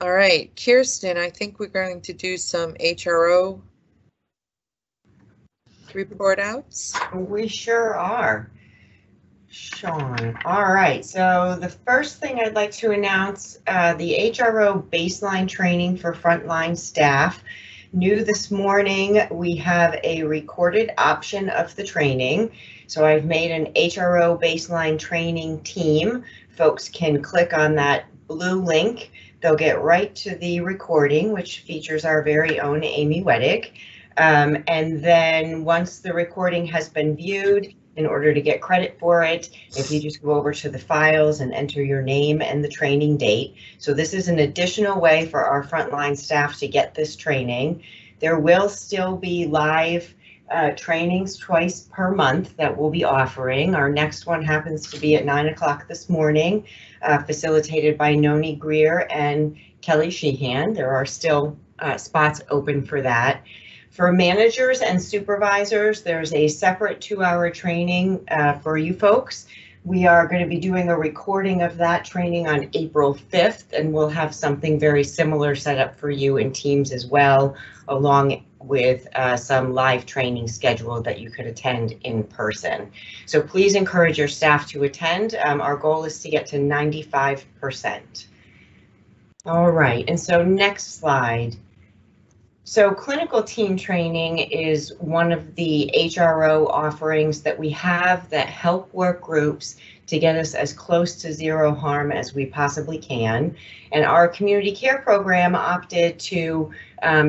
All right, Kirsten, I think we're going to do some HRO report outs. We sure are, Sean. All right, so the first thing I'd like to announce, the HRO baseline training for frontline staff. New this morning, we have a recorded option of the training. So I've made an HRO baseline training team. Folks can click on that blue link. They'll get right to the recording, which features our very own Amy Weddick. And then once the recording has been viewed, in order to get credit for it, if you just go over to the files and enter your name and the training date. So this is an additional way for our frontline staff to get this training. There will still be live trainings twice per month that we'll be offering. Our next one happens to be at 9 o'clock this morning, facilitated by Noni Greer and Kelly Sheehan. There are still spots open for that. For managers and supervisors, there's a separate 2-hour training for you folks. We are going to be doing a recording of that training on April 5th, and we'll have something very similar set up for you in Teams as well, along with some live training scheduled that you could attend in person. So please encourage your staff to attend. Our goal is to get to 95%. All right, and so next slide. So clinical team training is one of the HRO offerings that we have that help work groups to get us as close to zero harm as we possibly can. And our community care program opted to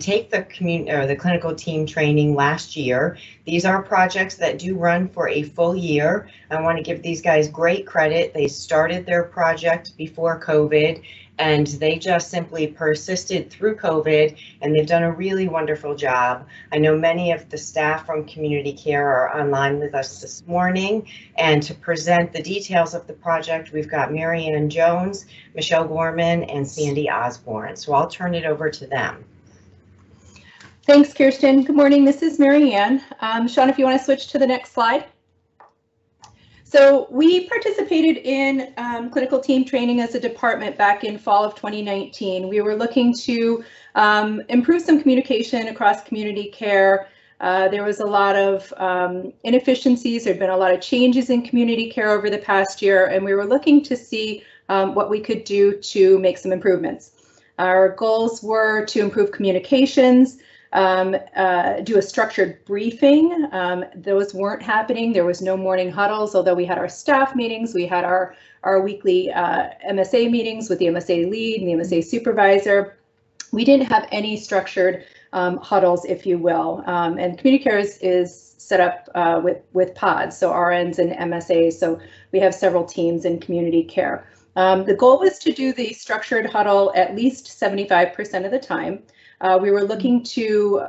take the clinical team training last year. These are projects that do run for a full year. I want to give these guys great credit. They started their project before COVID, and they just simply persisted through COVID, and they've done a really wonderful job. I know many of the staff from community care are online with us this morning, and to present the details of the project, we've got Marianne Jones, Michelle Gorman, and Sandy Osborne. So I'll turn it over to them. Thanks, Kirsten. Good morning, this is Marianne. Sean, if you want to switch to the next slide. So we participated in clinical team training as a department back in fall of 2019. We were looking to improve some communication across community care. There was a lot of inefficiencies. There'd been a lot of changes in community care over the past year, and we were looking to see what we could do to make some improvements. Our goals were to improve communications, do a structured briefing. Those weren't happening. There was no morning huddles, although we had our staff meetings. We had our weekly MSA meetings with the MSA lead and the MSA supervisor. We didn't have any structured huddles, if you will. And community care is set up with pods, so RNs and MSAs. So we have several teams in community care. The goal was to do the structured huddle at least 75% of the time. We were looking to,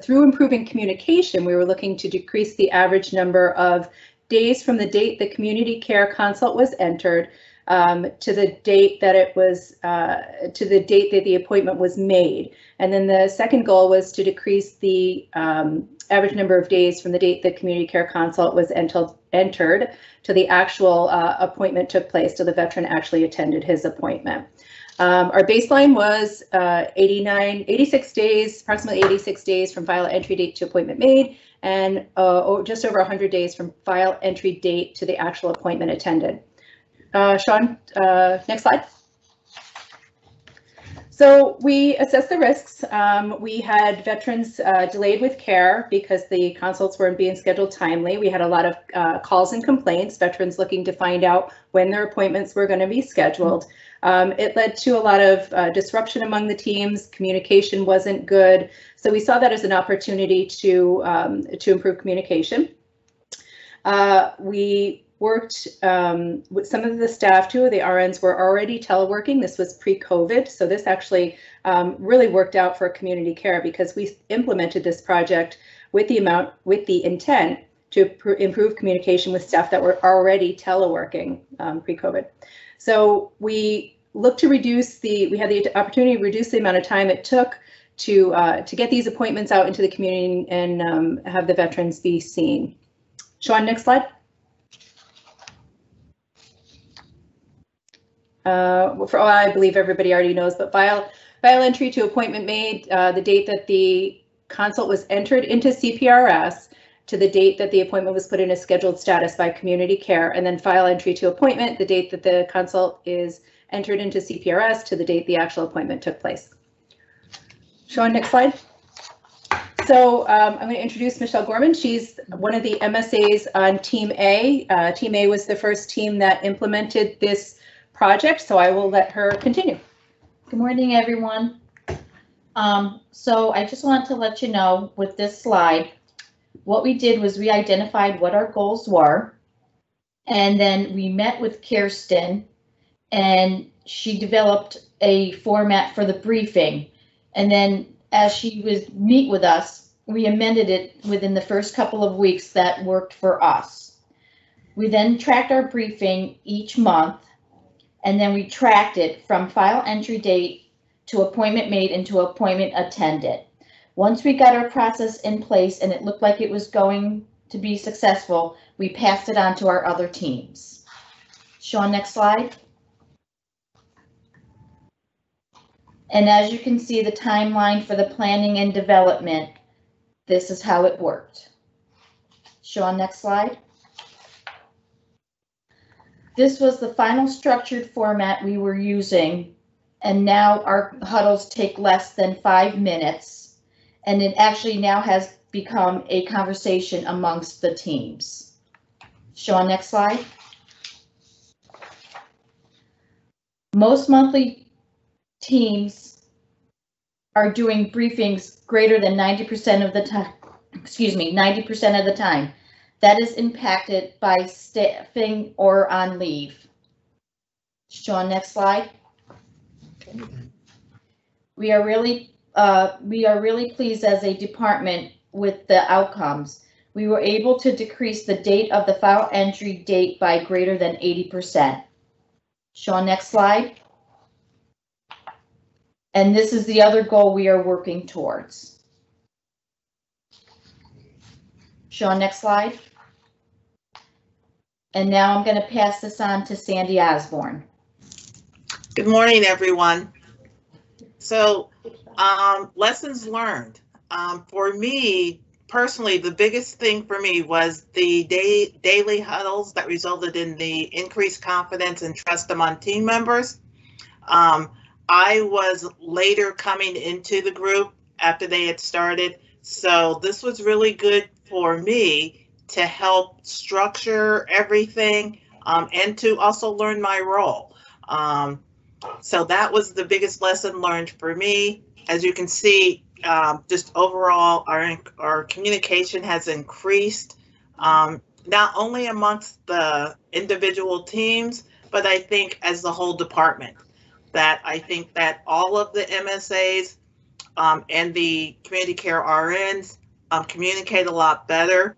through improving communication, we were looking to decrease the average number of days from the date the community care consult was entered to the date that it was, to the date that the appointment was made. And then the second goal was to decrease the average number of days from the date the community care consult was entered to the actual appointment took place, so the veteran actually attended his appointment. Our baseline was 86 days, approximately 86 days from file entry date to appointment made, and just over 100 days from file entry date to the actual appointment attended. Sean, next slide. So we assessed the risks. We had veterans delayed with care because the consults weren't being scheduled timely. We had a lot of calls and complaints, veterans looking to find out when their appointments were going to be scheduled. It led to a lot of disruption among the teams. Communication wasn't good. So we saw that as an opportunity to improve communication. We worked with some of the staff. 2 of the RNs were already teleworking. This was pre-COVID. So this actually really worked out for community care because we implemented this project with the intent to improve communication with staff that were already teleworking pre-COVID. So we looked to reduce we had the opportunity to reduce the amount of time it took to get these appointments out into the community and have the veterans be seen. Sean, next slide. I believe everybody already knows, but file entry to appointment made, the date that the consult was entered into CPRS to the date that the appointment was put in a scheduled status by community care, and then file entry to appointment, the date that the consult is entered into CPRS to the date the actual appointment took place. Sean, next slide. So I'm going to introduce Michelle Gorman. She's one of the MSAs on Team A. Team A was the first team that implemented this project, so I will let her continue. Good morning, everyone. So I just wanted to let you know with this slide, what we did was we identified what our goals were, and then we met with Kirsten, and she developed a format for the briefing. And then as she would meet with us, we amended it within the first couple of weeks that worked for us. We then tracked our briefing each month, and then we tracked it from file entry date to appointment made and to appointment attended. Once we got our process in place and it looked like it was going to be successful, we passed it on to our other teams. Sean, next slide. And as you can see, the timeline for the planning and development, this is how it worked. Sean, next slide. This was the final structured format we were using, and now our huddles take less than 5 minutes, and it actually now has become a conversation amongst the teams. Sean, next slide. Most monthly teams are doing briefings greater than 90% of the time, 90% of the time. That is impacted by staffing or on leave. Sean, next slide. We are really pleased as a department with the outcomes. We were able to decrease the date of the file entry date by greater than 80%. Sean, next slide. And this is the other goal we are working towards. Sean, next slide. And now I'm going to pass this on to Sandy Osborne. Good morning, everyone. So, lessons learned. For me, personally, the biggest thing for me was the daily huddles that resulted in the increased confidence and trust among team members. I was later coming into the group after they had started, so this was really good for me to help structure everything and to also learn my role. So that was the biggest lesson learned for me. As you can see, just overall, our communication has increased, not only amongst the individual teams, but I think as the whole department. That I think that all of the MSAs and the community care RNs communicate a lot better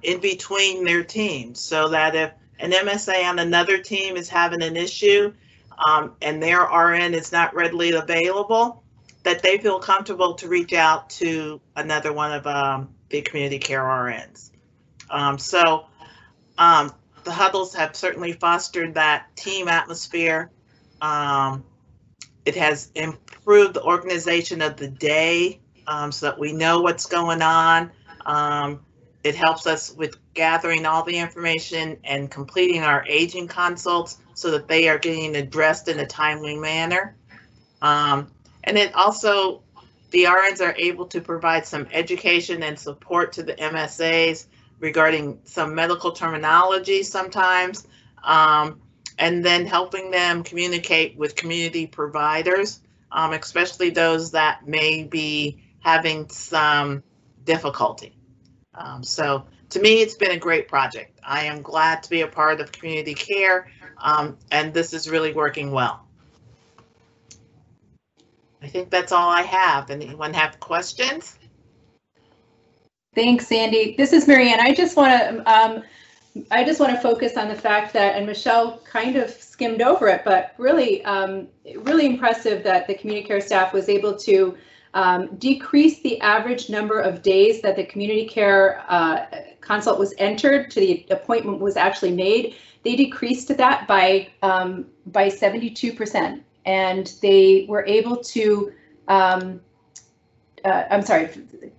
in between their teams, so that if an MSA on another team is having an issue and their RN is not readily available, that they feel comfortable to reach out to another one of the community care RNs. The huddles have certainly fostered that team atmosphere. It has improved the organization of the day so that we know what's going on. It helps us with gathering all the information and completing our aging consults so that they are getting addressed in a timely manner. And it also, the RNs are able to provide some education and support to the MSAs regarding some medical terminology sometimes, and then helping them communicate with community providers, especially those that may be having some difficulty. So to me, it's been a great project. I am glad to be a part of community care, and this is really working well. I think that's all I have. Anyone have questions? Thanks, Sandy. This is Marianne. I just want to focus on the fact that, and Michelle kind of skimmed over it, but really, really impressive that the community care staff was able to decreased the average number of days that the community care consult was entered to the appointment was actually made. They decreased that by 72%, and they were able to,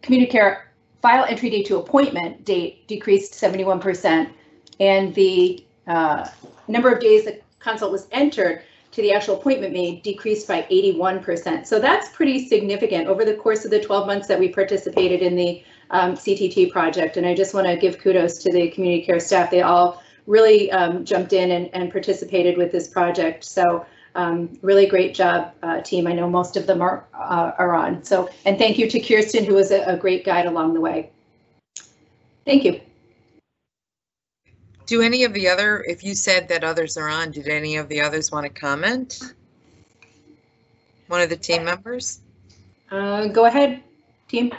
community care file entry date to appointment date decreased 71%, and the number of days the consult was entered to the actual appointment made decreased by 81%. So that's pretty significant over the course of the 12 months that we participated in the CTT project. And I just want to give kudos to the community care staff. They all really jumped in and participated with this project. So really great job, team. I know most of them are on. So, and thank you to Kirsten, who was a great guide along the way. Thank you. Do any of the other, if you said that others are on, did any of the others want to comment? One of the team members? Go ahead, team.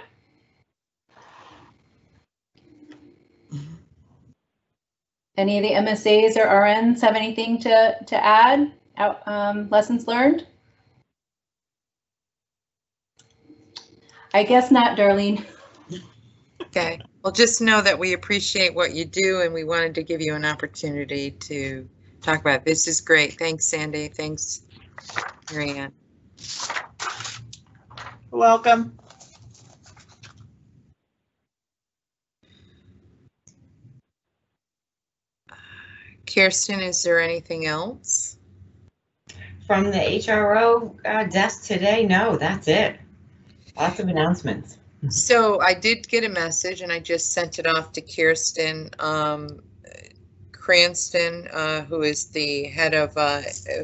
Any of the MSAs or RNs have anything to add? Lessons learned? I guess not, Darlene. Okay, well, just know that we appreciate what you do and we wanted to give you an opportunity to talk about it. This is great. Thanks, Sandy. Thanks, Marianne. Welcome. Kirsten, is there anything else? From the HRO desk today, no, that's it. Lots of announcements. So I did get a message and I just sent it off to Kirsten Cranston, who is the head of,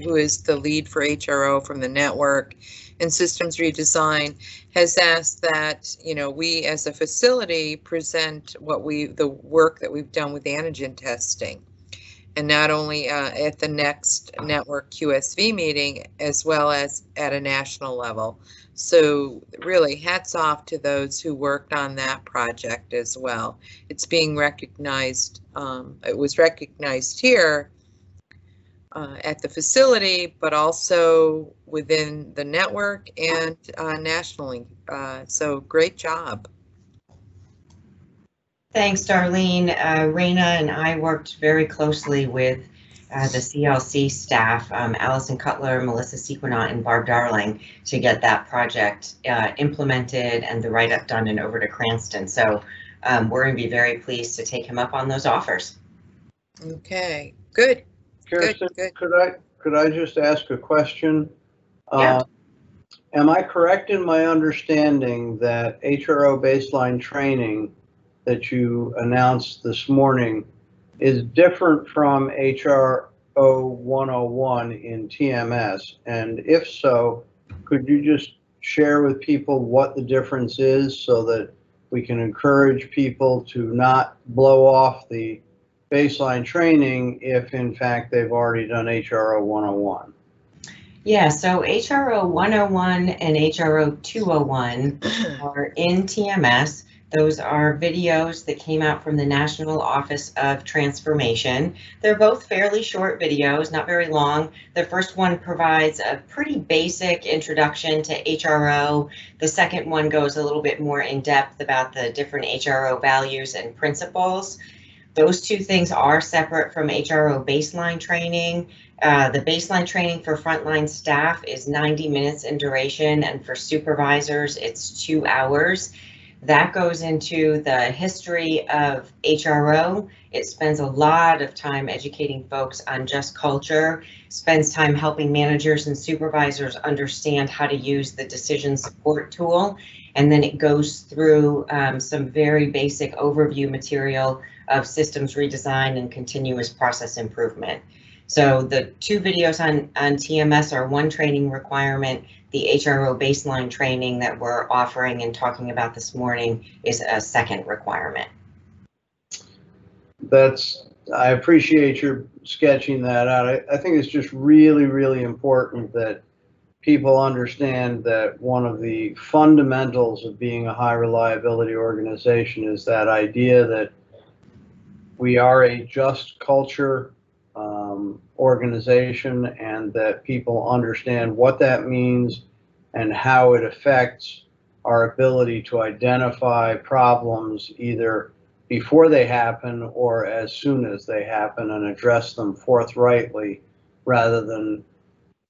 who is the lead for HRO from the network and systems redesign, has asked that, you know, we as a facility present the work that we've done with antigen testing. And not only at the next network QSV meeting, as well as at a national level. So really hats off to those who worked on that project as well. It's being recognized, it was recognized here at the facility, but also within the network and nationally. So great job. Thanks, Darlene. Raina and I worked very closely with the CLC staff, Allison Cutler, Melissa Sequinot, and Barb Darling, to get that project implemented and the write-up done and over to Cranston. So we're going to be very pleased to take him up on those offers. Okay, good. Kirsten, good. could I just ask a question? Yeah. Am I correct in my understanding that HRO baseline training that you announced this morning is different from HRO 101 in TMS? And if so, could you just share with people what the difference is so that we can encourage people to not blow off the baseline training if in fact they've already done HRO 101? Yeah, so HRO 101 and HRO 201 are in TMS. Those are videos that came out from the National Office of Transformation. They're both fairly short videos, not very long. The first one provides a pretty basic introduction to HRO. The second one goes a little bit more in depth about the different HRO values and principles. Those two things are separate from HRO baseline training. The baseline training for frontline staff is 90 minutes in duration, and for supervisors, it's 2 hours. That goes into the history of HRO. It spends a lot of time educating folks on just culture, spends time helping managers and supervisors understand how to use the decision support tool, and then it goes through some very basic overview material of systems redesign and continuous process improvement. So the two videos on TMS are one training requirement. The HRO baseline training that we're offering and talking about this morning is a second requirement. I appreciate your sketching that out. I think it's just really, really important that people understand that one of the fundamentals of being a high reliability organization is that idea that we are a just culture organization, and that people understand what that means and how it affects our ability to identify problems either before they happen or as soon as they happen and address them forthrightly rather than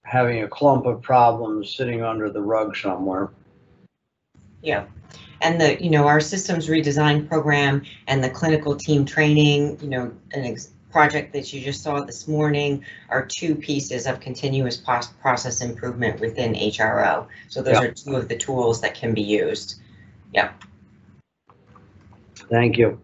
having a clump of problems sitting under the rug somewhere. Yeah. And the, our systems redesign program and the clinical team training, an project that you just saw this morning are two pieces of continuous process improvement within HRO. So those are two of the tools that can be used. Yeah. Thank you.